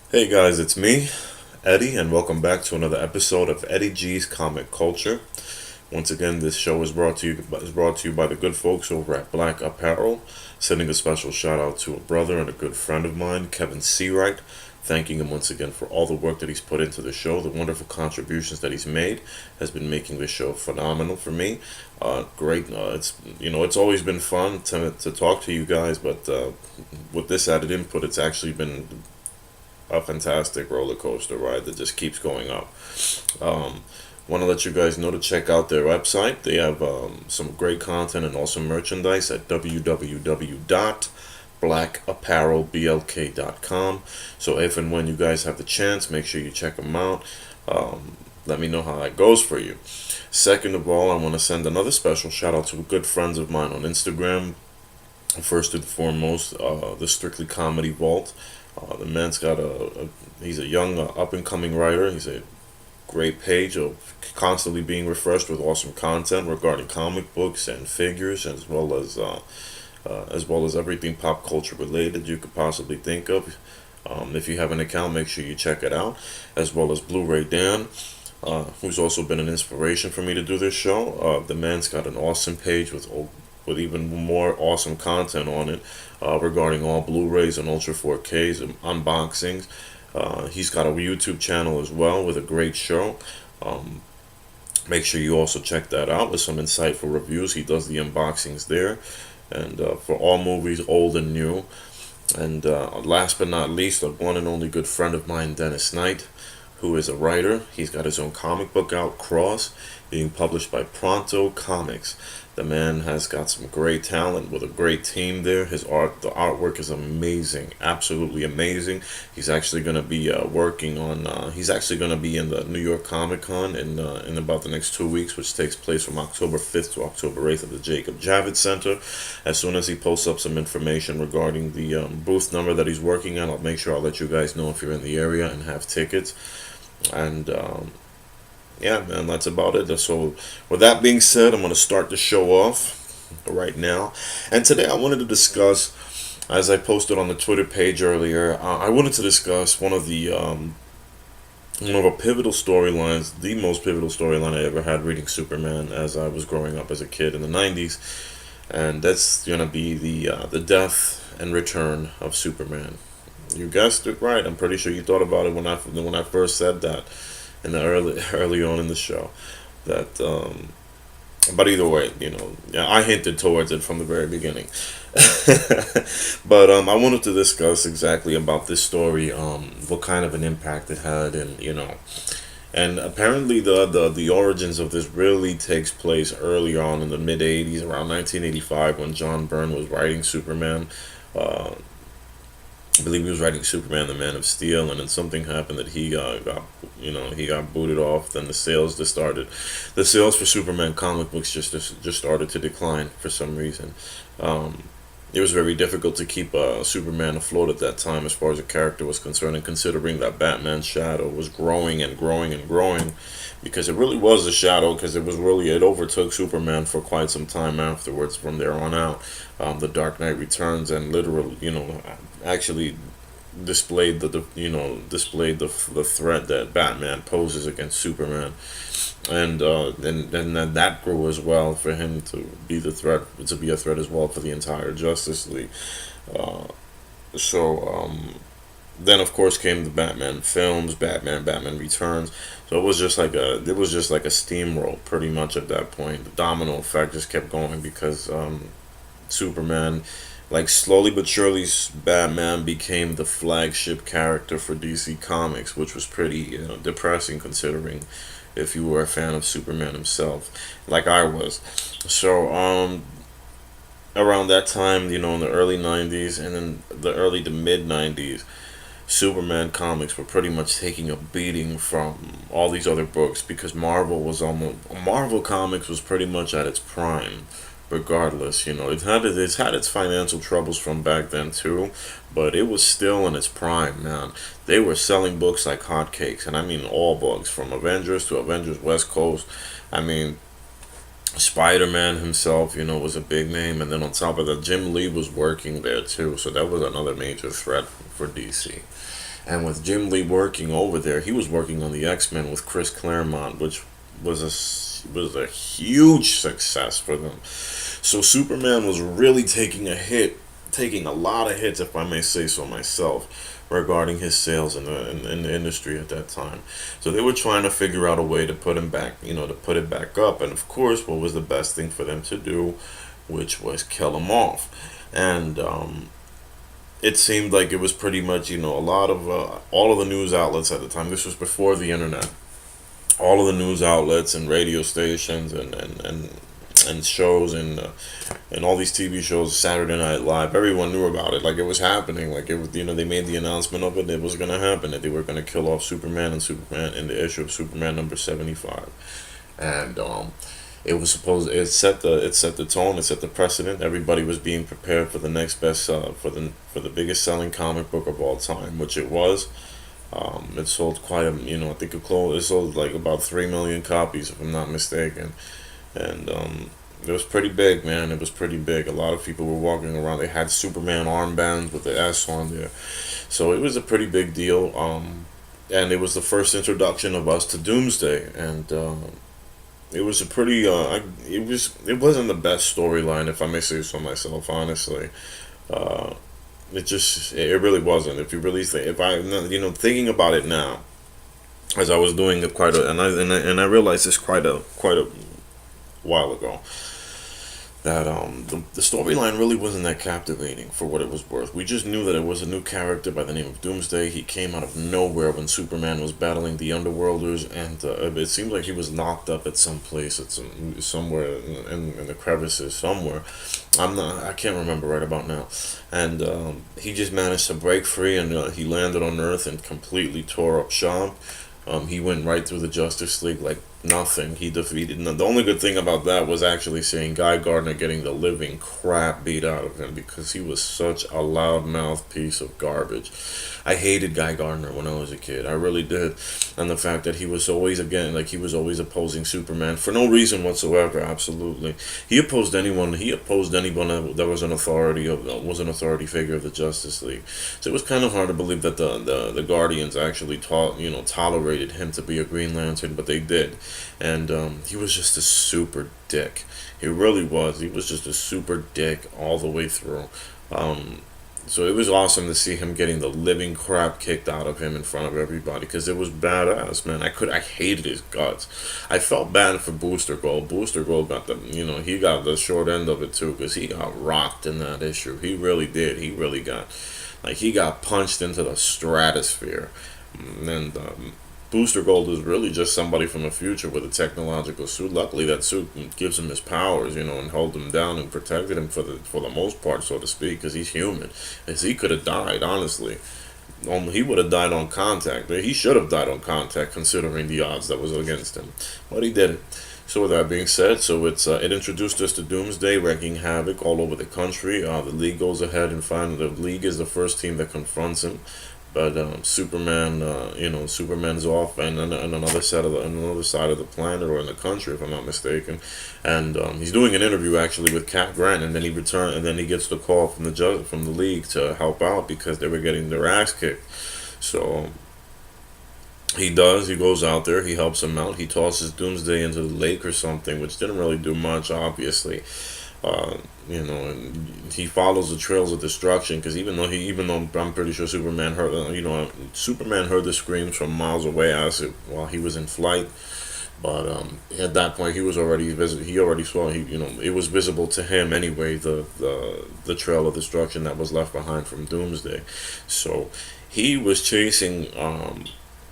Hey guys, it's me, Eddie, and welcome back to another episode of Eddie G's Comic Culture. Once again, this show is brought to you by the good folks over at Black Apparel. Sending a special shout out to a brother and a good friend of mine, Kevin Seawright. Thanking him once again for all the work that he's put into the show, the wonderful contributions that he's made, has been making the show phenomenal for me. Great. It's always been fun to talk to you guys, but with this added input, it's actually been a fantastic roller coaster ride that just keeps going up. Um, Want to let you guys know to check out their website. They have some great content and also merchandise at www.blackapparelblk.com. So if and when you guys have the chance, make sure you check them out. Let me know how that goes for you. Second of all, I want to send another special shout out to good friends of mine on Instagram. First and foremost, the Strictly Comedy Vault. The man's got he's a young up and coming writer. He's a great page of constantly being refreshed with awesome content regarding comic books and figures, as well as everything pop culture related you could possibly think of. If you have an account, make sure you check it out, as well as Blu-ray Dan, who's also been an inspiration for me to do this show. The man's got an awesome page with even more awesome content on it regarding all Blu-rays and Ultra 4Ks and unboxings. He's got a YouTube channel as well with a great show. Um, Make sure you also check that out with some insightful reviews. He does the unboxings there, and for all movies, old and new. And last but not least, a one and only good friend of mine, Dennis Knight, who is a writer. He's got his own comic book out, Cross, being published by Pronto Comics. The man has got some great talent with a great team there. The artwork is amazing, absolutely amazing. He's actually going to be working on. He's actually going to be in the New York Comic Con in about the next 2 weeks, which takes place from October 5th to October 8th at the Jacob Javits Center. As soon as he posts up some information regarding the booth number that he's working on, I'll make sure I'll let you guys know if you're in the area and have tickets. And yeah, man, that's about it. So, with that being said, I'm going to start the show off right now. And today I wanted to discuss, as I posted on the Twitter page earlier, I wanted to discuss one of a pivotal storylines, the most pivotal storyline I ever had reading Superman as I was growing up as a kid in the '90s, and that's gonna be the death and return of Superman. You guessed it right. I'm pretty sure you thought about it when I first said that in the early on in the show. That but either way, yeah, I hinted towards it from the very beginning. But I wanted to discuss exactly about this story, what kind of an impact it had, and apparently the origins of this really takes place early on in the mid '80s, around 1985, when John Byrne was writing Superman. Uh, I believe he was writing Superman, the Man of Steel, and then something happened that he got booted off. Then the sales for Superman comic books just started to decline for some reason. Um, it was very difficult to keep Superman afloat at that time as far as the character was concerned, and considering that Batman's shadow was growing and growing and growing, because it really was a shadow, because it overtook Superman for quite some time afterwards. From there on out, the Dark Knight Returns, and literally, actually displayed the threat that Batman poses against Superman, and then that grew as well for him to be a threat as well for the entire Justice League. Uh, so then of course came the Batman films, Batman Returns. So it was just like a steamroll pretty much at that point. The domino effect just kept going because Superman, like slowly but surely, Batman became the flagship character for DC Comics, which was pretty depressing considering if you were a fan of Superman himself, like I was. So around that time, in the early '90s and then the early to mid '90s, Superman comics were pretty much taking a beating from all these other books because Marvel Comics was pretty much at its prime. Regardless, it's had its financial troubles from back then too, but it was still in its prime, man. They were selling books like hotcakes, and I mean all books from Avengers to Avengers West Coast. I mean, Spider Man himself, was a big name, and then on top of that, Jim Lee was working there too, so that was another major threat for DC. And with Jim Lee working over there, he was working on the X-Men with Chris Claremont, which was a huge success for them. So Superman was really taking a lot of hits, if I may say so myself, regarding his sales in the industry at that time. So they were trying to figure out a way to put him back, to put it back up. And of course, what was the best thing for them to do, which was kill him off. And it seemed like it was pretty much, a lot of all of the news outlets at the time. This was before the internet. All of the news outlets and radio stations and shows and all these TV shows, Saturday Night Live, everyone knew about it. Like, it was happening. Like, it was, they made the announcement of it. It was going to happen. That they were going to kill off Superman and Superman in the issue of Superman number 75. And it set the tone, it set the precedent. Everybody was being prepared for the next best for the biggest selling comic book of all time, which it was. It sold quite a, I think it sold like about 3 million copies, if I'm not mistaken. And it was pretty big, man. It was pretty big. A lot of people were walking around. They had Superman armbands with the S on there, so it was a pretty big deal. And it was the first introduction of us to Doomsday, and it was a pretty. It wasn't the best storyline, if I may say so myself, honestly. Uh, it really wasn't. If you really think, if I, thinking about it now, as I was doing it quite a, and I realized this quite a while ago, that the storyline really wasn't that captivating for what it was worth. We just knew that it was a new character by the name of Doomsday. He came out of nowhere when Superman was battling the Underworlders, and it seemed like he was locked up at some place, somewhere in the crevices somewhere. I can't remember right about now. And he just managed to break free, and he landed on Earth and completely tore up shop. He went right through the Justice League like nothing. He defeated. The only good thing about that was actually seeing Guy Gardner getting the living crap beat out of him, because he was such a loudmouth piece of garbage. I hated Guy Gardner when I was a kid. I really did. And the fact that he was always, again, like, he was always opposing Superman for no reason whatsoever. Absolutely, he opposed anyone. He opposed anyone that was an authority figure of the Justice League. So it was kind of hard to believe that the Guardians actually tolerated him to be a Green Lantern, but they did. And he was just a super dick. He really was. He was just a super dick all the way through. So it was awesome to see him getting the living crap kicked out of him in front of everybody, because it was badass, man. I hated his guts. I felt bad for Booster Gold. Booster Gold got he got the short end of it too, because he got rocked in that issue. He really did. He really he got punched into the stratosphere. And Booster Gold is really just somebody from the future with a technological suit. Luckily, that suit gives him his powers, and held him down and protected him for the most part, so to speak, because he's human. As he could have died, honestly. He would have died on contact. He should have died on contact, considering the odds that was against him. But he didn't. So with that being said, it introduced us to Doomsday wreaking havoc all over the country. The League goes ahead and finds the League is the first team that confronts him. But Superman, Superman's off and on another side of the planet, or in the country, if I'm not mistaken, and he's doing an interview actually with Cat Grant, and then he gets the call from the League to help out, because they were getting their ass kicked. So he goes out there, he helps him out, he tosses Doomsday into the lake or something, which didn't really do much, obviously. And he follows the trails of destruction, because even though I'm pretty sure Superman heard the screams from miles away while he was in flight. But at that point, he already saw. It was visible to him anyway, the trail of destruction that was left behind from Doomsday. So he was chasing.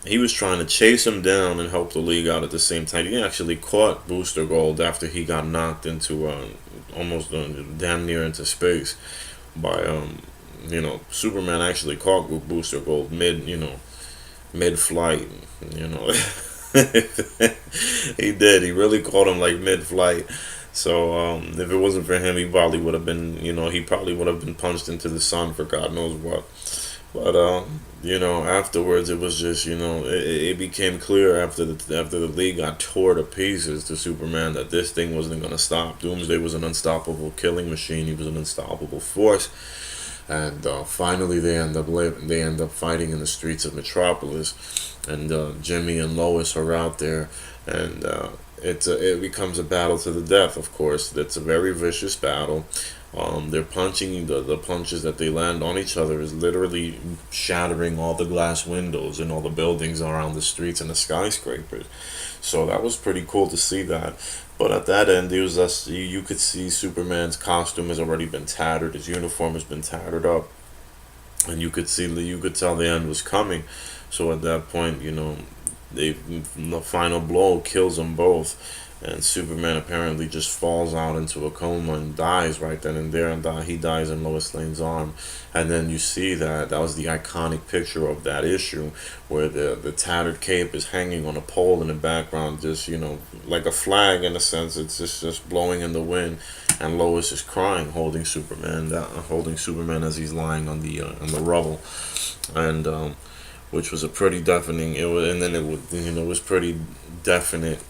He was trying to chase him down and help the League out at the same time. He actually caught Booster Gold after he got knocked into almost damn near into space by Superman actually caught Booster Gold mid flight. He did. He really caught him like mid flight. So if it wasn't for him, he probably would have been punched into the sun for God knows what. But afterwards it was just it became clear after the League got tore to pieces to Superman that this thing wasn't gonna stop. Doomsday was an unstoppable killing machine. He was an unstoppable force. and finally they end up fighting in the streets of Metropolis, and Jimmy and Lois are out there, and it becomes a battle to the death. Of course, it's a very vicious battle. They're punching the punches that they land on each other is literally shattering all the glass windows and all the buildings around the streets and the skyscrapers. So that was pretty cool to see that. But at that end, it was us. You could see Superman's costume has already been tattered. His uniform has been tattered up, and you could tell the end was coming. So at that point, the final blow kills them both, and Superman apparently just falls out into a coma and dies right then and there, and he dies in Lois Lane's arm. And then you see that was the iconic picture of that issue, where the tattered cape is hanging on a pole in the background, just like a flag in a sense. It's just blowing in the wind, and Lois is crying, holding Superman as he's lying on the rubble, and which was a pretty deafening. It was pretty definite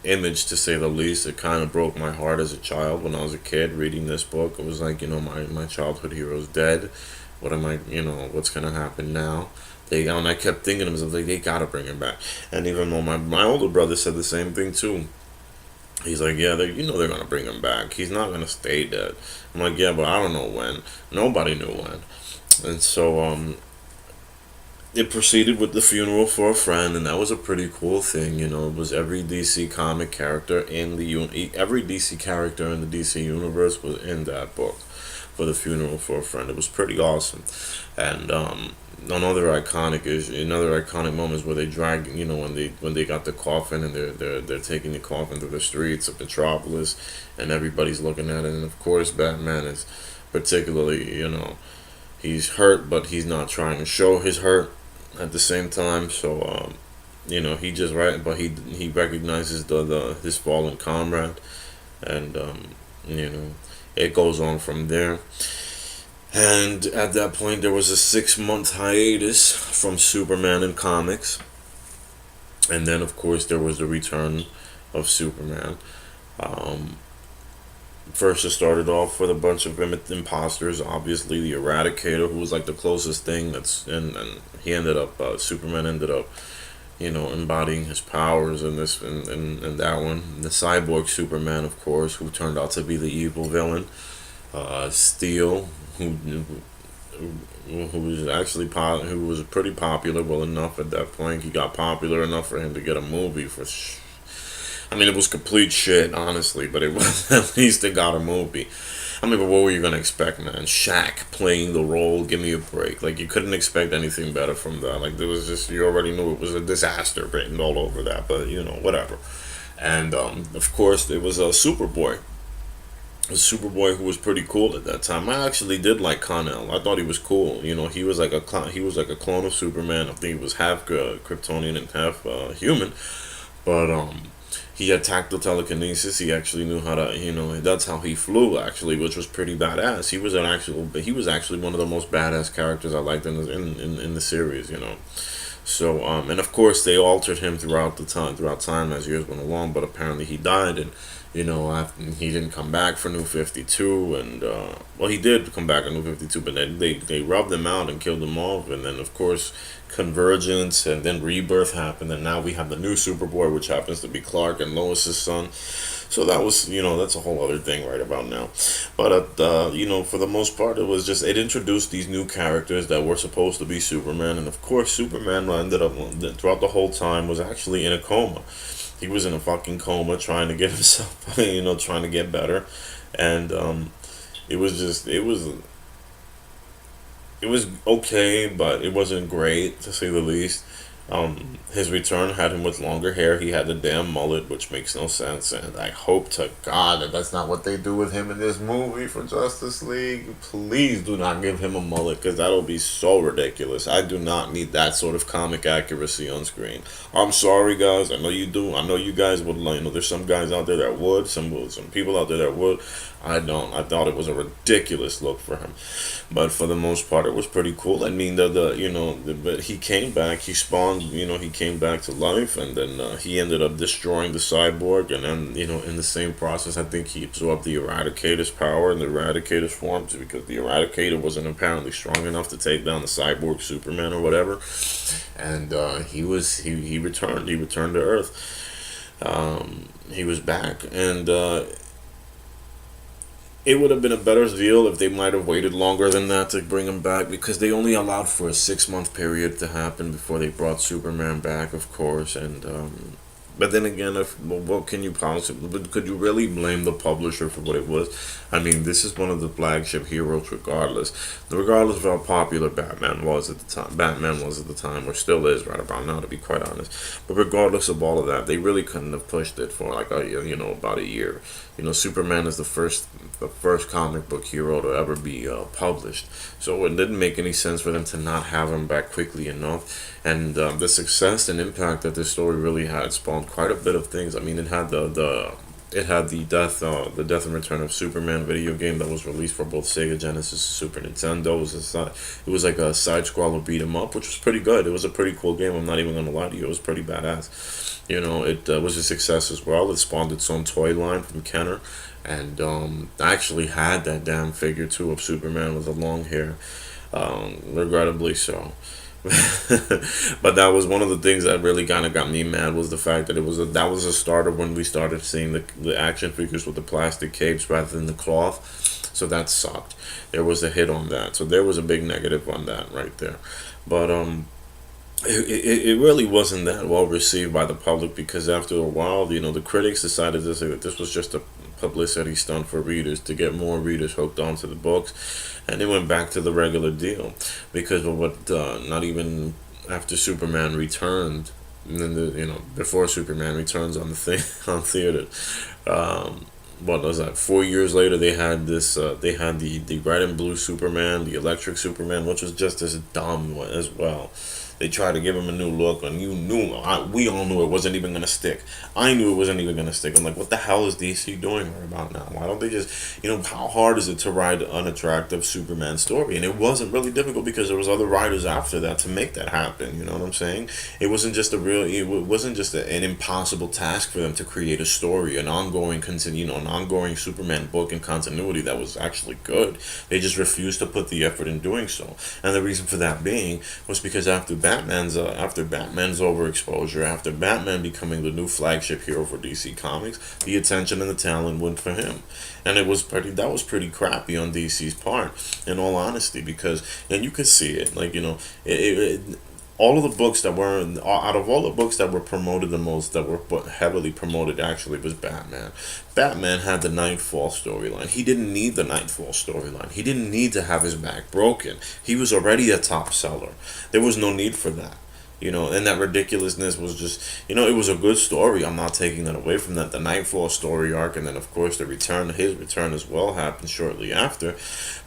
image, to say the least. It kind of broke my heart as a child when I was a kid reading this book. It was like, my childhood hero's dead. What am I, what's gonna happen now? And I kept thinking to myself, like, they gotta bring him back. And even though my older brother said the same thing too. He's like, yeah, they're gonna bring him back. He's not gonna stay dead. I'm like, yeah, but I don't know when. Nobody knew when. And so it proceeded with the funeral for a friend, and that was a pretty cool thing. It was every DC comic character every DC character in the DC universe was in that book for the funeral for a friend. It was pretty awesome, and another iconic moments where they drag, when they got the coffin, and they're taking the coffin through the streets of Metropolis, and everybody's looking at it, and of course Batman is particularly, he's hurt, but he's not trying to show his hurt at the same time. So he just but he recognizes his fallen comrade, and it goes on from there. And at that point, there was a 6-month hiatus from Superman in comics, and then of course there was the return of Superman. First, it started off with a bunch of imposters. Obviously, the Eradicator, who was like the closest thing. And he ended up. Superman ended up, embodying his powers in that one. The Cyborg Superman, of course, who turned out to be the evil villain. Steel, who was actually who was pretty popular. Well enough at that point. He got popular enough for him to get a movie for. I mean, it was complete shit, honestly, but it was at least it got a movie. I mean, but what were you gonna expect, man? Shaq playing the role, give me a break. Like, you couldn't expect anything better from that. Like, there was just, you already knew it was a disaster written all over that, but whatever. And of course, there was a Superboy. A Superboy who was pretty cool at that time. I actually did like Connell. I thought he was cool. He was like a clone of Superman. I think he was half Kryptonian and half human, but he had tactile telekinesis. He actually knew how to, that's how he flew, actually, which was pretty badass. He was actually one of the most badass characters I liked in the series, So, and of course they altered him throughout time as years went along, but apparently he died, and he didn't come back for New 52, and well, he did come back in New 52, but then they rubbed him out and killed him off, and then of course Convergence, and then Rebirth happened, and now we have the new Superboy, which happens to be Clark and Lois's son. So that was, that's a whole other thing right about now. But for the most part, it introduced these new characters that were supposed to be Superman, and of course Superman ended up throughout the whole time was actually in a coma. He was in a fucking coma trying to get himself, trying to get better, and it was okay, but it wasn't great, to say the least. His return had him with longer hair. He had the damn mullet, which makes no sense, and I hope to God that that's not what they do with him in this movie for Justice League. Please do not give him a mullet, because that'll be so ridiculous. I do not need that sort of comic accuracy on screen. I'm sorry, guys. I know you do. I know you guys would. There's some guys out there that would. Some people out there that would. I don't. I thought it was a ridiculous look for him, but for the most part, it was pretty cool. I mean, but he came back. He spawned he came back to life, and then he ended up destroying the cyborg, and then in the same process, I think he absorbed the Eradicator's power and the Eradicator's form too, because the Eradicator wasn't apparently strong enough to take down the cyborg Superman or whatever, and he returned. He returned to Earth. He was back, and it would have been a better deal if they might have waited longer than that to bring him back, because they only allowed for a 6 month period to happen before they brought Superman back, of course. And but then again, what can you possibly? But could you really blame the publisher for what it was? I mean, this is one of the flagship heroes, regardless of how popular Batman was at the time. Or still is right about now, to be quite honest. But regardless of all of that, they really couldn't have pushed it for like about a year. Superman is the first comic book hero to ever be published, so it didn't make any sense for them to not have him back quickly enough. And the success and impact that this story really had spawned quite a bit of things. I mean, it had the death and return of Superman video game that was released for both Sega Genesis and Super Nintendo. It was like a side scroller beat 'em up, which was pretty good. It was a pretty cool game. I'm not even gonna lie to you. It was pretty badass. It was a success as well. It spawned its own toy line from Kenner, and I actually had that damn figure too of Superman with the long hair. Regrettably so. But that was one of the things that really kind of got me mad, was the fact that that was a start of when we started seeing the action figures with the plastic capes rather than the cloth. So that sucked. There was a hit on that. So there was a big negative on that right there. But it really wasn't that well received by the public, because after a while, the critics decided to say that this was just a publicity stunt for readers to get more readers hooked onto the books, and they went back to the regular deal, because of what not even after Superman returned, and then before Superman returns on the thing on theater. What was that? 4 years later, they had this. They had the red and blue Superman, the electric Superman, which was just as dumb as well. They tried to give him a new look, and we all knew it wasn't even gonna stick. I knew it wasn't even gonna stick. I'm like, what the hell is DC doing right about now? Why don't they just, how hard is it to write an attractive Superman story? And it wasn't really difficult, because there was other writers after that to make that happen. You know what I'm saying? It wasn't just an impossible task for them to create a story, an ongoing Superman book and continuity that was actually good. They just refused to put the effort in doing so, and the reason for that being was because after Batman's overexposure, after Batman becoming the new flagship hero for DC Comics, the attention and the talent went for him, and that was pretty crappy on DC's part, in all honesty, because, and you could see it, like, all of the books that were out of all the books that were promoted the most, that were heavily promoted, actually was Batman. Batman had the Nightfall storyline. He didn't need the Nightfall storyline. He didn't need to have his back broken. He was already a top seller. There was no need for that. And that ridiculousness was just, it was a good story. I'm not taking that away from that. The Nightfall story arc, and then of course his return as well, happened shortly after.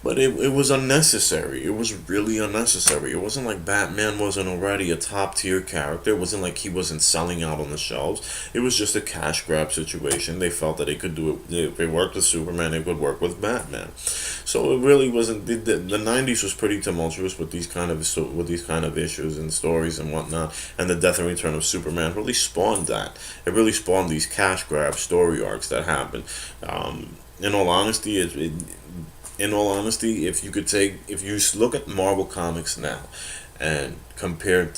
But it was unnecessary. It was really unnecessary. It wasn't like Batman wasn't already a top tier character. It wasn't like he wasn't selling out on the shelves. It was just a cash grab situation. They felt that they could do it. If they worked with Superman, they could work with Batman. So it really wasn't. The 90s was pretty tumultuous with these kind of issues and stories and whatnot. And the death and return of Superman really spawned that. It really spawned these cash grab story arcs that happened. In all honesty, if you look at Marvel Comics now and compare,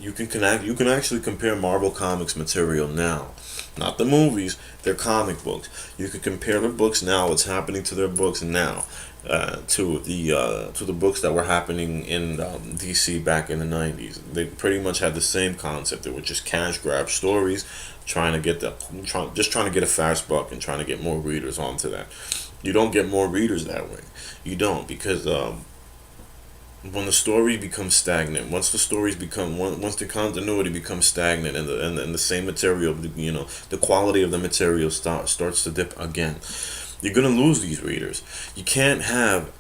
you can actually compare Marvel Comics material now, not the movies, their comic books. You can compare the books now, what's happening to their books now, to the books that were happening in DC back in the 90s. They pretty much had the same concept. They were just cash grab stories, trying to get a fast buck and trying to get more readers onto that. You don't get more readers that way. You don't, because when the story becomes stagnant, once the continuity becomes stagnant, and the same material, the quality of the material starts to dip again, you're gonna lose these readers. You can't have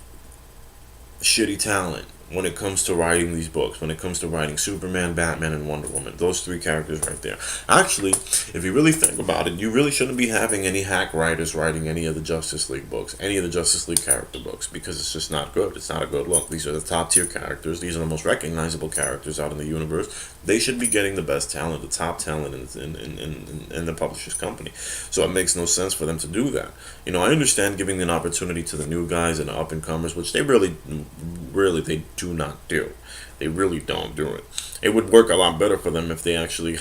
shitty talent when it comes to writing these books, when it comes to writing Superman, Batman, and Wonder Woman. Those three characters right there. Actually, if you really think about it, you really shouldn't be having any hack writers writing any of the Justice League books, any of the Justice League character books, because it's just not good. It's not a good look. These are the top tier characters. These are the most recognizable characters out in the universe. They should be getting the best talent, the top talent in the publisher's company. So it makes no sense for them to do that. I understand giving an opportunity to the new guys and the up and comers, which they really, they do not do. They really don't do it. It would work a lot better for them if they actually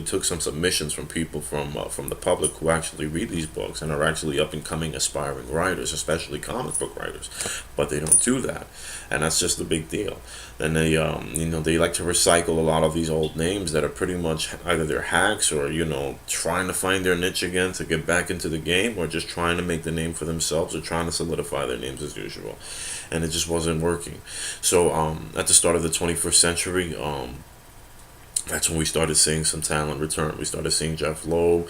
took some submissions from people from the public who actually read these books and are actually up and coming aspiring writers, especially comic book writers. But they don't do that, and that's just the big deal. And they like to recycle a lot of these old names that are pretty much either they're hacks or trying to find their niche again to get back into the game, or just trying to make the name for themselves, or trying to solidify their names as usual, and it just wasn't working. So at the start of the 21st century, that's when we started seeing some talent return. We started seeing Jeff Loeb.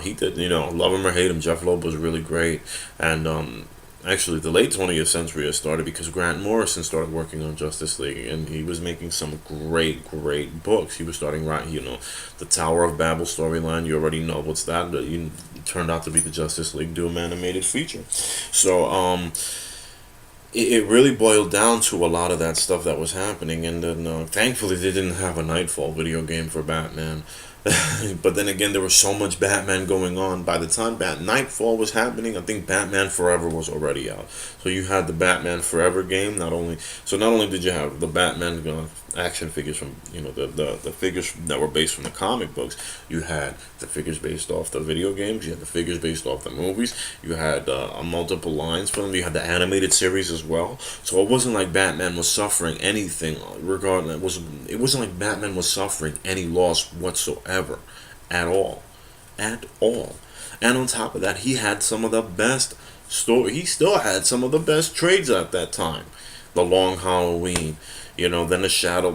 He did, love him or hate him, Jeff Loeb was really great. And actually, the late 20th century has started because Grant Morrison started working on Justice League, and he was making some great books. He was starting the Tower of Babel storyline. You already know what's that, but it turned out to be the Justice League Doom animated feature. So, it really boiled down to a lot of that stuff that was happening, and then thankfully they didn't have a Nightfall video game for Batman. But then again, there was so much Batman going on. By the time Nightfall was happening, I think Batman Forever was already out. So you had the Batman Forever game. Not only did you have the Batman action figures from the figures that were based from the comic books, you had the figures based off the video games. You had the figures based off the movies. You had multiple lines for them. You had the animated series as well. So it wasn't like Batman was suffering anything. It wasn't like Batman was suffering any loss whatsoever, at all. And on top of that, he had some of the best story. He still had some of the best trades at that time. The Long Halloween, then the Shadow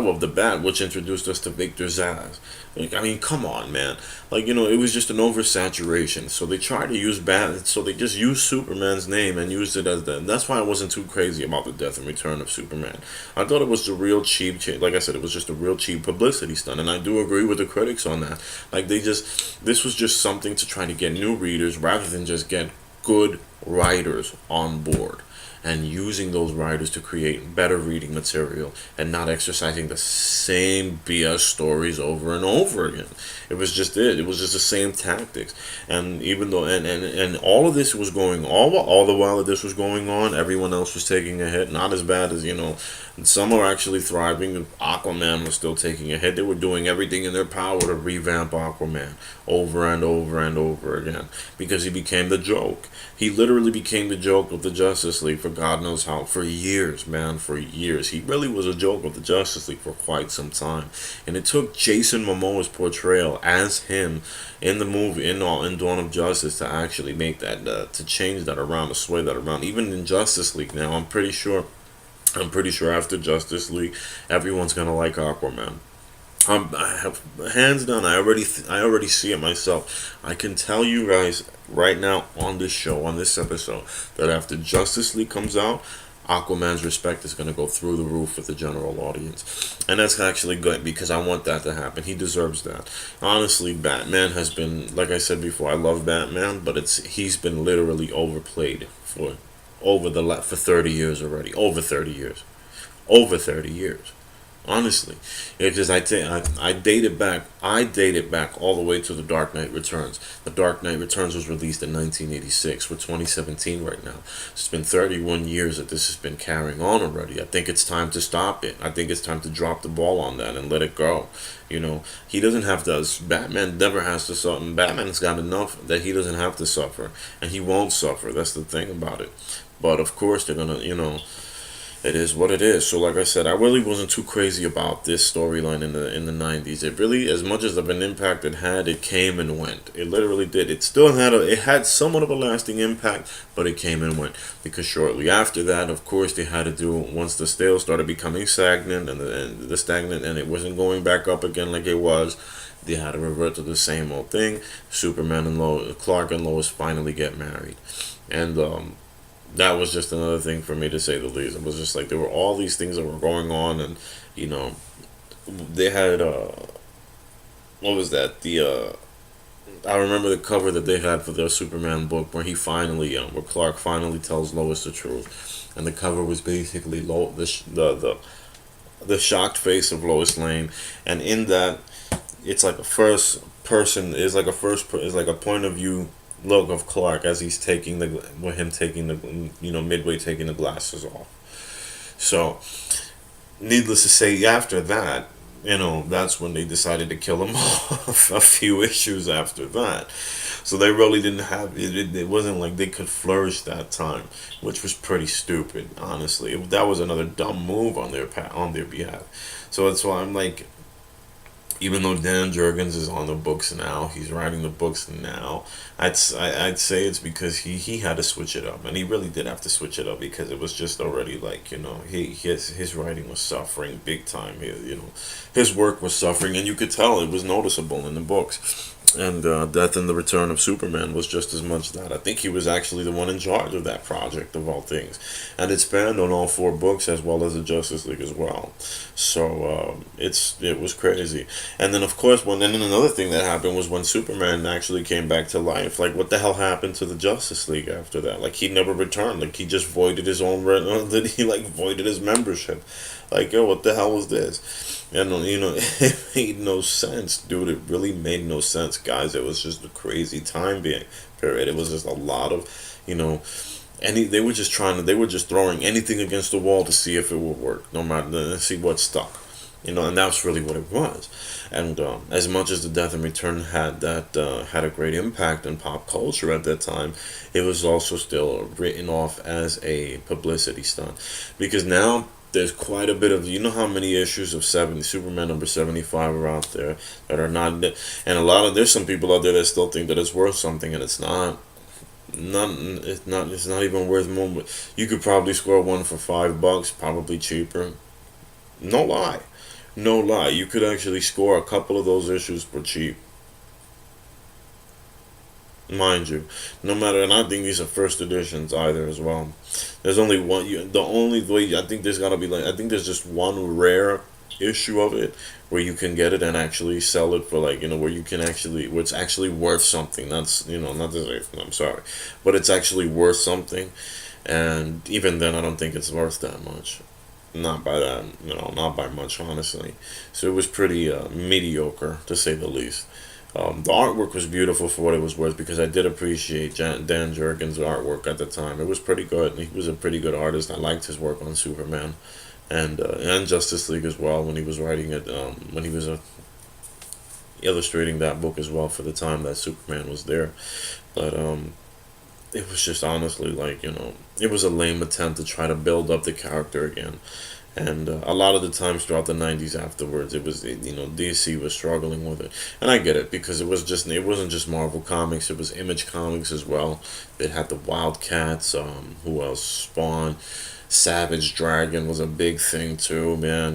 of the Bat, which introduced us to Victor Zsasz. I mean, come on, man. It was just an oversaturation. So they tried to use so they just used Superman's name and used it as that's why I wasn't too crazy about the death and return of Superman. I thought it was a real cheap, like I said, it was just a real cheap publicity stunt, and I do agree with the critics on that. This was just something to try to get new readers rather than just get good writers on board, and using those writers to create better reading material and not exercising the same BS stories over and over again. It was just the same tactics. And even though and all of this was going all the while that this was going on, everyone else was taking a hit. Not as bad as some are actually thriving. Aquaman was still taking a hit. They were doing everything in their power to revamp Aquaman over and over and over again, because he became the joke. He literally became the joke of the Justice League for God knows how. For years, man, for years. He really was a joke of the Justice League for quite some time. And it took Jason Momoa's portrayal as him in the movie, in Dawn of Justice, to actually make that, to change that around, to sway that around. Even in Justice League now, I'm pretty sure after Justice League, everyone's gonna like Aquaman. I have hands down. I already see it myself. I can tell you guys right now on this show, on this episode, that after Justice League comes out, Aquaman's respect is going to go through the roof with the general audience. And that's actually good, because I want that to happen. He deserves that. Honestly, Batman has been, like I said before, I love Batman, but he's been literally overplayed for 30 years already. Over 30 years. Over 30 years. Honestly, because I date it back all the way to The Dark Knight Returns. The Dark Knight Returns was released in 1986. We're 2017 right now. It's been 31 years that this has been carrying on already. I think it's time to stop it. I think it's time to drop the ball on that and let it go. He doesn't have to. Batman never has to suffer. Batman's got enough that he doesn't have to suffer, and he won't suffer. That's the thing about it. But of course, they're gonna, it is what it is. So like I said, I really wasn't too crazy about this storyline in the 90s. It really, as much as of an impact it had, it came and went. It literally did. It still had somewhat of a lasting impact, but it came and went. Because shortly after that, of course, they had to do, once the stale started becoming stagnant and the stagnant, and it wasn't going back up again like it was, they had to revert to the same old thing. Superman and Clark and Lois finally get married. And that was just another thing for me, to say the least. It was just like there were all these things that were going on, and you know, they had what was that? The I remember the cover that they had for their Superman book, where he finally, where Clark finally tells Lois the truth, and the cover was basically the shocked face of Lois Lane, and in that, it's like a first person, is like a point of view look of Clark as he's taking the, with him taking the, midway taking the glasses off. So, needless to say, after that, that's when they decided to kill him off a few issues after that. So they really didn't have it wasn't like they could flourish that time, which was pretty stupid, honestly. That was another dumb move on their behalf. So that's why I'm like, even though Dan Jurgens is on the books now, he's writing the books now. I'd say it's because he had to switch it up, and he really did have to switch it up, because it was just already like, his writing was suffering big time. His work was suffering, and you could tell it was noticeable in the books. And Death and the Return of Superman was just as much that. I think he was actually the one in charge of that project, of all things, and it spanned on all four books as well as the Justice League as well. So it was crazy. And then of course, then another thing that happened was when Superman actually came back to life. Like, what the hell happened to the Justice League after that? Like, he never returned. Like, he just voided his own. He like voided his membership. Like, yo, what the hell was this? And it made no sense, dude. It really made no sense, guys. It was just a crazy time being period. It was just a lot of, they were just they were just throwing anything against the wall to see if it would work, no matter, see what stuck. And that's really what it was. And as much as the Death and Return had a great impact on pop culture at that time, it was also still written off as a publicity stunt, because now there's quite a bit of, how many issues of Superman number 75 are out there that are not, and there's some people out there that still think that it's worth something, and it's not. It's not even worth more. You could probably score one for $5, probably cheaper. No lie. No lie. You could actually score a couple of those issues for cheap. Mind you, no matter, and I think these are first editions either as well. There's only one. The only way, I think there's gotta be, like, I think there's just one rare issue of it where you can get it and actually sell it for, like, where you can actually, where it's actually worth something. That's, not to say, I'm sorry, but it's actually worth something. And even then, I don't think it's worth that much. Not by that, not by much, honestly. So it was pretty mediocre, to say the least. The artwork was beautiful for what it was worth, because I did appreciate Dan Jurgens' artwork at the time. It was pretty good. He was a pretty good artist. I liked his work on Superman, and Justice League as well, when he was writing it, when he was illustrating that book as well for the time that Superman was there. But it was just honestly, like, it was a lame attempt to try to build up the character again. And a lot of the times throughout the 90s afterwards, DC was struggling with it. And I get it, because it wasn't just Marvel Comics, it was Image Comics as well. It had the Wildcats, who else? Spawn, Savage Dragon was a big thing too, man,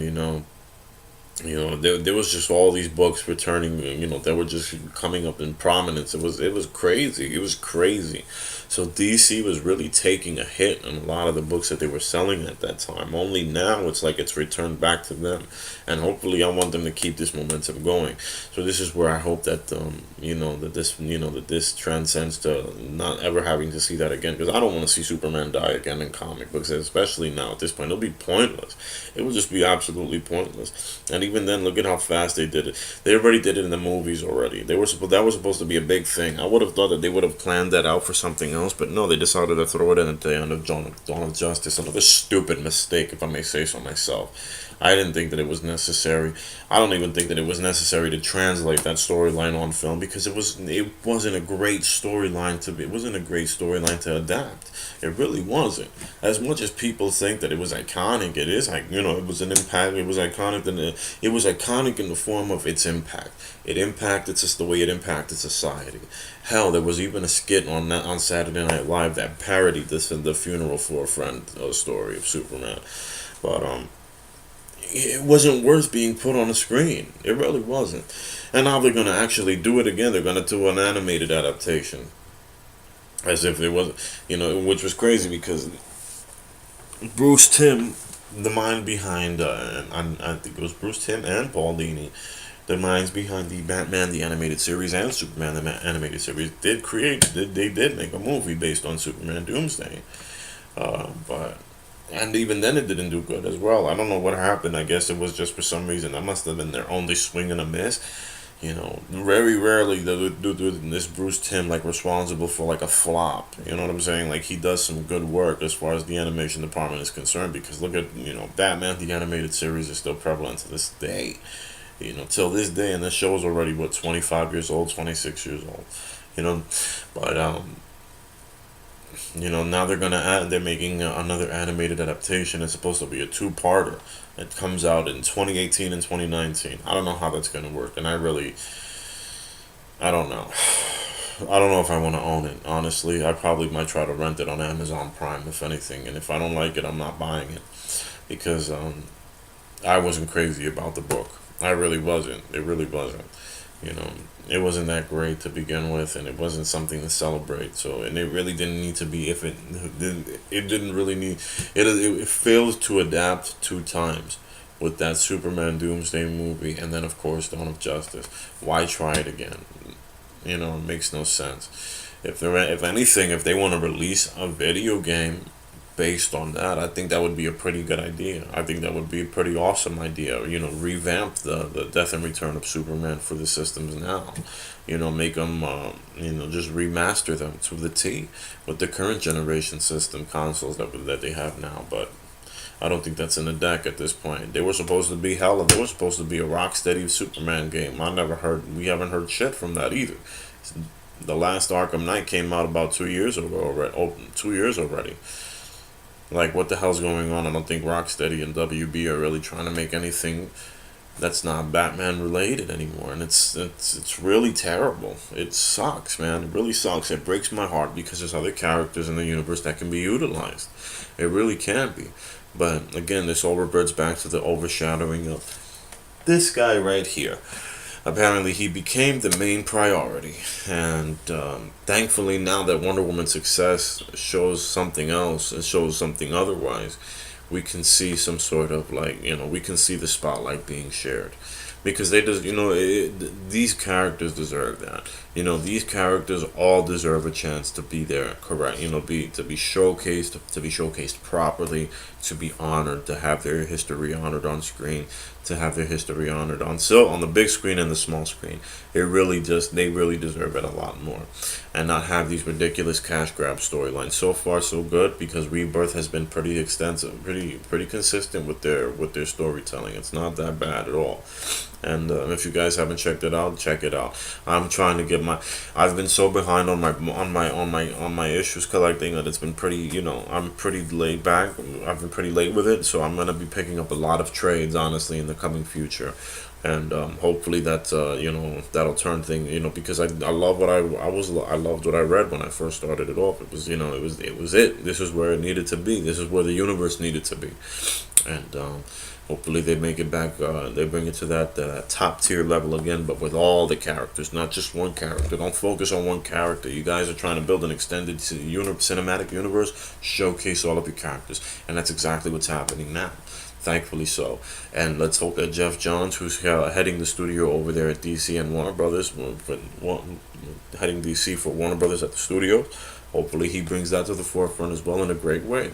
there was just all these books returning, that were just coming up in prominence. It was crazy. It was crazy. So DC was really taking a hit on a lot of the books that they were selling at that time. Only now it's like it's returned back to them, and hopefully I want them to keep this momentum going. So this is where I hope that that this transcends to not ever having to see that again, because I don't want to see Superman die again in comic books, especially now at this point. It'll be pointless. It will just be absolutely pointless. And even then, look at how fast they did it. They already did it in the movies already. That was supposed to be a big thing. I would have thought that they would have planned that out for something else, but no, they decided to throw it in at the end of Dawn of Justice. Another stupid mistake, if I may say so myself. I didn't think that it was necessary. I don't even think that it was necessary to translate that storyline on film, because it wasn't a great storyline to adapt. It really wasn't. As much as people think that it was iconic, it is, it was an impact. It was iconic, it was iconic in the form of its impact. It impacted just the way it impacted society. Hell, there was even a skit on Saturday Night Live that parodied the funeral for a friend story of Superman. But it wasn't worth being put on a screen. It really wasn't. And now they're going to actually do it again. They're going to do an animated adaptation. as if it wasn't, which was crazy because Bruce Timm, the mind behind, I think it was Bruce Timm and Paul Dini, the minds behind the Batman the animated series and Superman the animated series, they did make a movie based on Superman Doomsday, but and even then it didn't do good as well. I don't know what happened. I guess it was just for some reason that must have been their only swing and a miss. Very rarely do this Bruce Timm like responsible for like a flop. You know what I'm saying? Like he does some good work as far as the animation department is concerned. Because look at Batman the animated series is still prevalent to this day. Till this day, and the show is already what 25 years old, 26 years old. You know, but now they're making another animated adaptation. It's supposed to be a two-parter. It comes out in 2018 and 2019. I don't know how that's gonna work, and I don't know. I don't know if I want to own it. Honestly, I probably might try to rent it on Amazon Prime, if anything. And if I don't like it, I'm not buying it because I wasn't crazy about the book. I really wasn't. It really wasn't. You know, it wasn't that great to begin with, and it wasn't something to celebrate. So, and it really didn't need to be. If it didn't really need. It failed to adapt two times with that Superman Doomsday movie, and then of course Dawn of Justice. Why try it again? It makes no sense. If anything, if they want to release a video game based on that, I think that would be a pretty good idea. I think that would be a pretty awesome idea. Revamp the Death and Return of Superman for the systems now. Make them, just remaster them to the T with the current generation system consoles that they have now. But I don't think that's in the deck at this point. They were supposed to be hella. They were supposed to be a Rocksteady Superman game. We haven't heard shit from that either. The last Arkham Knight came out about 2 years ago already. 2 years already. Like, what the hell's going on? I don't think Rocksteady and WB are really trying to make anything that's not Batman related anymore, and it's really terrible. It sucks, man. It really sucks. It breaks my heart because there's other characters in the universe that can be utilized. It really can be, but again, this all reverts back to the overshadowing of this guy right here. Apparently, he became the main priority, and thankfully, now that Wonder Woman's success shows something else, it shows something otherwise, we can see some sort of we can see the spotlight being shared, because they just these characters deserve that. These characters all deserve a chance to be there, correct? Be showcased properly, to be honored, to have their history honored on screen, to have their history honored on the big screen and the small screen. They really deserve it a lot more, and not have these ridiculous cash grab storylines. So far, so good, because Rebirth has been pretty extensive, pretty consistent with their storytelling. It's not that bad at all. And if you guys haven't checked it out, check it out. I'm trying to get I've been so behind on my issues collecting that it's been pretty. I'm pretty laid back. I've been pretty late with it, so I'm gonna be picking up a lot of trades, honestly, in the coming future. And hopefully that'll turn thing. Because I love what I loved what I read when I first started it off. It was it. This is where it needed to be. This is where the universe needed to be. And hopefully they make it back. They bring it to that top tier level again, but with all the characters, not just one character. Don't focus on one character. You guys are trying to build an extended cinematic universe. Showcase all of your characters, and that's exactly what's happening now. Thankfully so. And let's hope that Jeff Johns, who's heading the studio over there at DC and Warner Brothers, heading DC for Warner Brothers at the studio, hopefully he brings that to the forefront as well in a great way.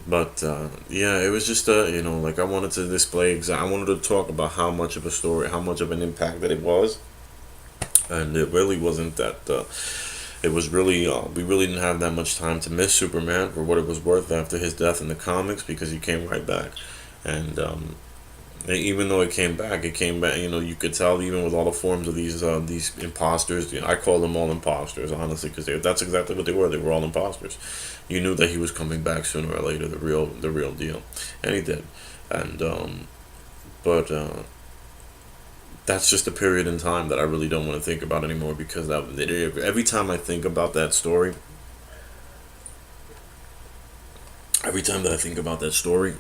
But yeah, it was just I wanted to display. I wanted to talk about how much of a story, how much of an impact that it was, and it really wasn't that. It was really we really didn't have that much time to miss Superman for what it was worth after his death in the comics, because he came right back, and even though it came back. You could tell even with all the forms of these imposters. I call them all imposters, honestly, because that's exactly what they were. They were all imposters. You knew that he was coming back sooner or later, the real deal, and he did. And but that's just a period in time that I really don't want to think about anymore, because every time I think about that story, every time that I think about that story,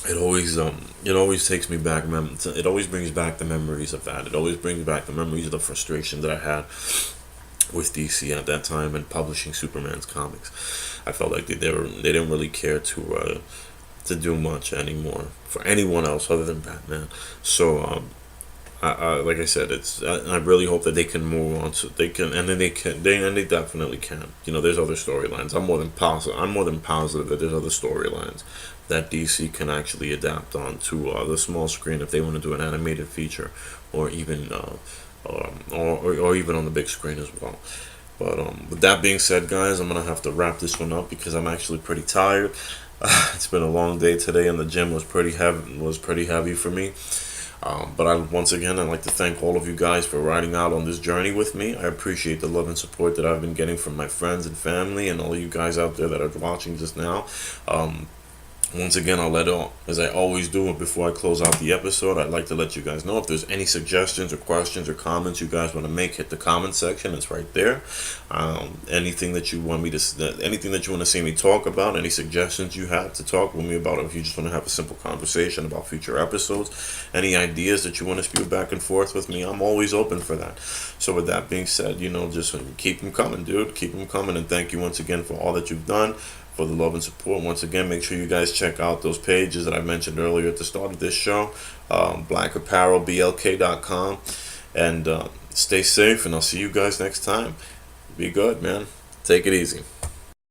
it always takes me back. It always brings back the memories of that. It always brings back the memories of the frustration that I had with DC at that time and publishing Superman's comics. I felt like they didn't really care to do much anymore for anyone else other than Batman. So like I said, I really hope that they can move on. So they can, and then they definitely can. You know, there's other storylines. I'm more than positive that there's other storylines that DC can actually adapt on to the small screen if they want to do an animated feature, or even or even on the big screen as well. But with that being said, guys, I'm gonna have to wrap this one up because I'm actually pretty tired. It's been a long day today, and the gym was pretty heavy for me. But once again, I'd like to thank all of you guys for riding out on this journey with me. I appreciate the love and support that I've been getting from my friends and family and all of you guys out there that are watching just now. Once again, as I always do before I close out the episode, I'd like to let you guys know if there's any suggestions or questions or comments you guys want to make, hit the comment section. It's right there. Anything that you want anything that you want to see me talk about, any suggestions you have to talk with me about, or if you just want to have a simple conversation about future episodes, any ideas that you want to spew back and forth with me, I'm always open for that. So with that being said, just keep them coming, dude. Keep them coming, and thank you once again for all that you've done, for the love and support. Once again, make sure you guys check out those pages that I mentioned earlier at the start of this show, blackapparelblk.com, and stay safe, and I'll see you guys next time. Be good, man. Take it easy.